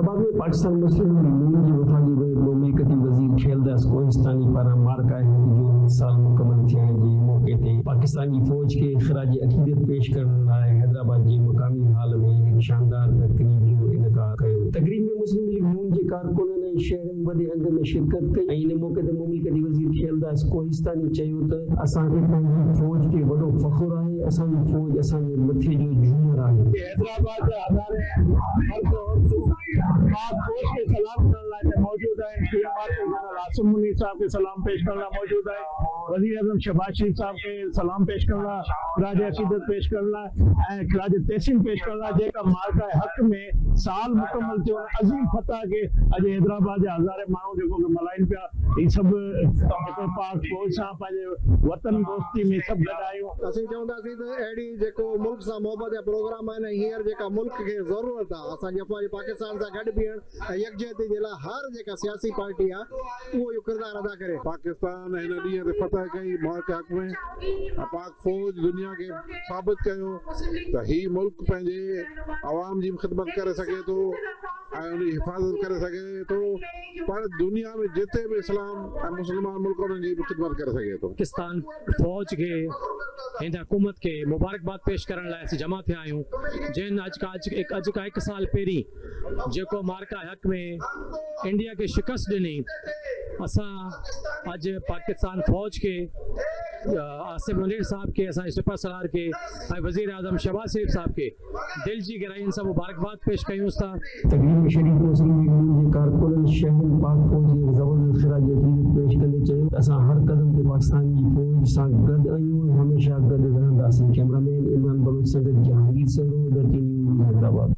हैदराबाद में पाकिस्तान मुस्लिम लीग की वफाकी ममलिकती वजीर खेलदास कोहिस्तानी पारा मार्का है जो साल मुकम्मल थियण जे मौके ते पाकिस्तानी फौज के खराज अकीदत पेश करण लाइ हैदराबाद के मकामी हाल में एक शानदार तकरीब जो इनका कयो। तकरीब में मुस्लिम लीग नून के कारकुनन ऐं शहरन वॾे अंग में शिरकत कई। इन मौके ते ममलिकती वजीर खेलदास कोहिस्तानी चयो त असांखे पंहिंजी फौज के वॾो फख्र आहे। असांजी फौज असांजे मथे जो झूमर आहे। हैदराबाद के हज़ारे पाक फौज के सलाम करण लाइ मौजूद है। Field marshal general Asim Munir साहब के सलाम पेश करना मौजूद है। वज़ीर आज़म शहबाज शरीफ साहब के सलाम पेश करना, खराज अकीदत पेश करना, खराज तहसीन पेश करना जेका मार्का हक में साल मुकम्मल थियो अजीम फतह के अज हैदराबाद के हज़ारे माण्हू जेको मल्हाइनि पिया। ये सब पाक फौज सां पंहिंजे वतन दोस्ती में सब गॾायूं। असीं चवंदासीं त अहिड़ी जेको मुल्क सां मोहबत जा प्रोग्राम आहिनि हींअर जेका मुल्क खे ज़रूरत आहे असांजे अफ़वाज पाकिस्तान सां गॾु बीहण ऐं यकजहती जे लाइ हर जेका सियासी पार्टी आहे उहो इहो किरदारु अदा करे। पाकिस्तान हिन ॾींहं ते फतह कई मार्का हक़ में। पाक फौज दुनिया खे साबित कयो त ही मुल्क पंहिंजे आवाम जी ख़िदमत करे सघे थो ऐं उनजी हिफ़ाज़त करे सघे थो, पर दुनिया में जिते भी इस्लाम ऐं मुस्लमान मुल्क उन्हनि जी ख़िदमत करे सघे थो। पाकिस्तान फौज के हिंद हुकूमत के मुबारकबाद पेश करण लाइ असीं जमा थिया आहियूं। जिन अॼु खां 1 साल पहिरीं जेको मार्का हक़ में इंडिया के शिकस्त ॾिनी, असां अॼु पाकिस्तान फौज के आसिम मुनीर साहब के असांजे सुपर सलार के ऐं वज़ीर आज़म शहबाज शरीफ साहब के दिल जी गहराइयुनि सां मुबारकबाद पेश कयूं था। तकरीब में शरीक मुस्लिम लीग नून के कारकुनन शहरन पाक फौज के ज़बरदस्त खराज अकीदत पेश कंदे चयो असां हर कदम ते पाकिस्तान की फौज सां गॾु आहियूं ऐं हमेशा गॾु रहंदासीं। कैमरामैन इमरान बलोच संगत जहांगीर सिंह, धरती न्यूज़, हैदराबाद।